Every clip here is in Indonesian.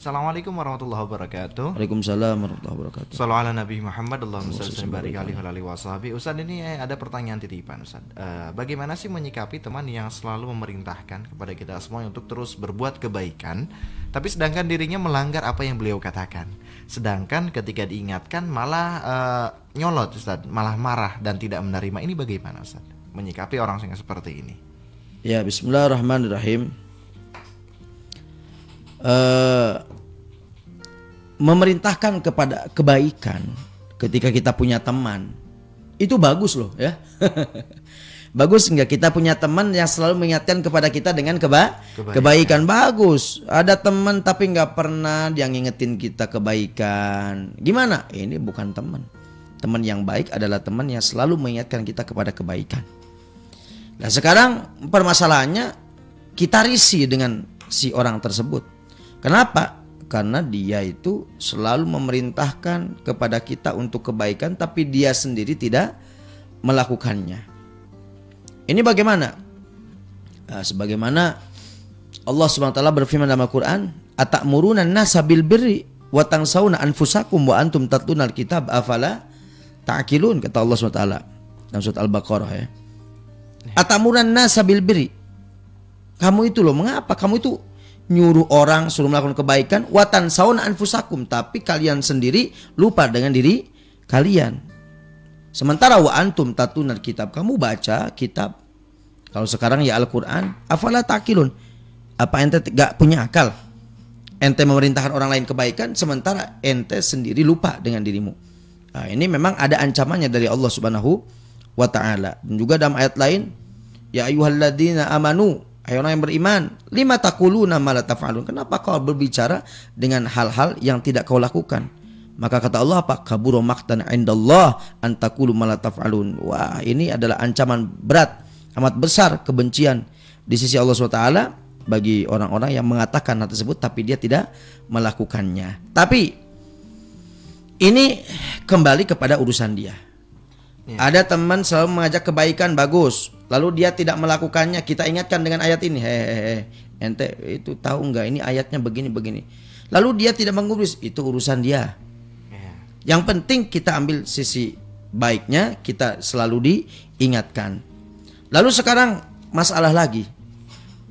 Assalamualaikum warahmatullahi wabarakatuh. Waalaikumsalam warahmatullahi wabarakatuh. Shallallahu ala Nabi Muhammad, Allahumma shalli wa barik alaihi wa alihi washabihi. Ustaz, ini ada pertanyaan titipan Ustaz. Bagaimana sih menyikapi teman yang selalu memerintahkan kepada kita semua untuk terus berbuat kebaikan, tapi sedangkan dirinya melanggar apa yang beliau katakan. Sedangkan ketika diingatkan malah nyolot Ustaz, malah marah dan tidak menerima. Ini bagaimana Ustaz? Menyikapi orang yang seperti ini. Ya, bismillahirrahmanirrahim. Memerintahkan kepada kebaikan ketika kita punya teman itu bagus loh ya. Bagus enggak kita punya teman yang selalu mengingatkan kepada kita dengan kebaikan. Bagus. Ada teman tapi nggak pernah dia ngingetin kita kebaikan. Gimana? Ini bukan teman. Teman yang baik adalah teman yang selalu mengingatkan kita kepada kebaikan. Nah sekarang permasalahannya kita risih dengan si orang tersebut. Kenapa? Karena dia itu selalu memerintahkan kepada kita untuk kebaikan, tapi dia sendiri tidak melakukannya. Ini bagaimana? Nah, sebagaimana Allah SWT berfirman dalam Al-Quran, "Atamuruna an-nasa bil birri wa tansawna anfusakum wa antum tatlunal kitab afala ta'qilun," kata Allah SWT dalam surat Al-Baqarah ya. Atamuruna an-nasa bil birri. Kamu itu loh, mengapa kamu itu nyuruh orang suruh melakukan kebaikan, watan saun anfusakum, tapi kalian sendiri lupa dengan diri kalian. Sementara wa antum tatunal kitab, kamu baca kitab. Kalau sekarang ya Al-Quran, afala taqilun, apa ente gak punya akal? Ente memerintahkan orang lain kebaikan, sementara ente sendiri lupa dengan dirimu. Nah, ini memang ada ancamannya dari Allah Subhanahu wa Ta'ala. Dan juga dalam ayat lain, ya ayyuhalladzina amanu, hai orang yang beriman, lima taquluna ma la taf'alun, kenapa kau berbicara dengan hal-hal yang tidak kau lakukan? Maka kata Allah apa? Kabura maqtan 'indallah an taqulu ma la taf'alun. Wah, ini adalah ancaman berat, amat besar kebencian di sisi Allah SWT bagi orang-orang yang mengatakan hal tersebut tapi dia tidak melakukannya. Tapi ini kembali kepada urusan dia. Ada teman selalu mengajak kebaikan, bagus, lalu dia tidak melakukannya, kita ingatkan dengan ayat ini, ente itu tahu enggak ini ayatnya begini-begini, lalu dia tidak mengurus, itu urusan dia. Yang penting kita ambil sisi baiknya, kita selalu diingatkan. Lalu sekarang masalah lagi,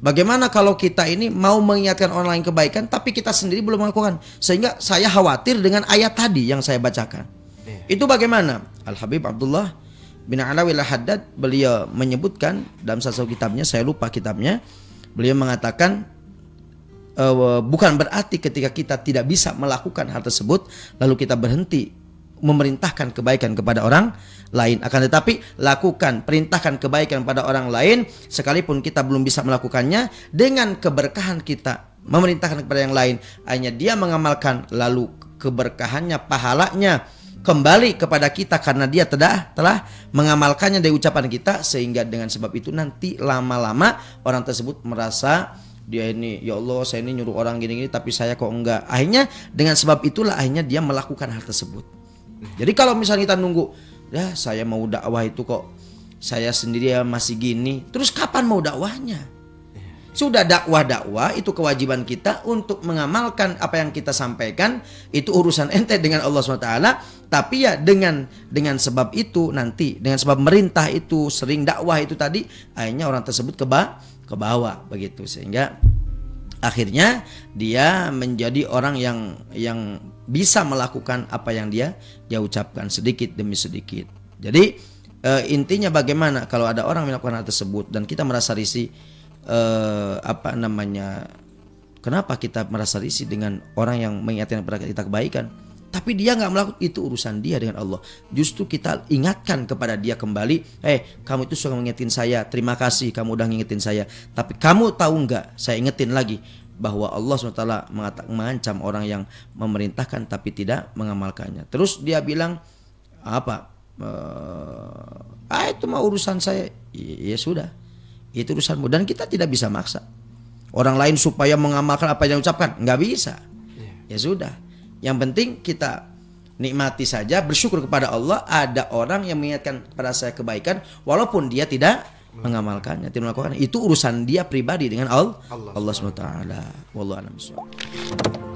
bagaimana kalau kita ini mau mengingatkan orang lain kebaikan tapi kita sendiri belum melakukan, sehingga saya khawatir dengan ayat tadi yang saya bacakan. Itu bagaimana? Al-Habib Abdullah bin Alawi Al-Haddad, beliau menyebutkan dalam satu kitabnya, saya lupa kitabnya, beliau mengatakan bukan berarti ketika kita tidak bisa melakukan hal tersebut lalu kita berhenti memerintahkan kebaikan kepada orang lain, akan tetapi lakukan, perintahkan kebaikan pada orang lain sekalipun kita belum bisa melakukannya, dengan keberkahan kita memerintahkan kepada yang lain, hanya dia mengamalkan lalu keberkahannya, pahalanya kembali kepada kita karena dia telah mengamalkannya dari ucapan kita, sehingga dengan sebab itu nanti lama-lama orang tersebut merasa dia ini, ya Allah saya ini nyuruh orang gini-gini tapi saya kok enggak. Akhirnya dengan sebab itulah akhirnya dia melakukan hal tersebut. Jadi kalau misalnya kita nunggu, ya saya mau dakwah itu kok saya sendiri masih gini, terus kapan mau dakwahnya? Sudah dakwah itu kewajiban kita untuk mengamalkan apa yang kita sampaikan, itu urusan ente dengan Allah SWT. Tapi ya dengan sebab itu nanti, dengan sebab merintah itu, sering dakwah itu tadi, akhirnya orang tersebut ke bawah begitu, sehingga akhirnya dia menjadi orang yang bisa melakukan apa yang dia ucapkan sedikit demi sedikit. Jadi intinya bagaimana kalau ada orang melakukan hal tersebut dan kita merasa risih, kenapa kita merasa risih dengan orang yang mengingatkan kepada kita kebaikan tapi dia nggak melakukan, itu urusan dia dengan Allah. Justru kita ingatkan kepada dia kembali, kamu itu suka mengingetin saya, terima kasih kamu udah ngingetin saya, tapi kamu tahu nggak, saya ingetin lagi bahwa Allah SWT mengancam orang yang memerintahkan tapi tidak mengamalkannya. Terus dia bilang apa? Itu mah urusan saya. Ya sudah, itu urusanmu, dan kita tidak bisa maksa orang lain supaya mengamalkan apa yang diucapkan, nggak bisa. Ya sudah, yang penting kita nikmati saja, bersyukur kepada Allah ada orang yang mengingatkan kepada saya kebaikan walaupun dia tidak mengamalkannya, tidak melakukannya. Itu urusan dia pribadi dengan Allah SWT. Wallahu a'lam bishawab.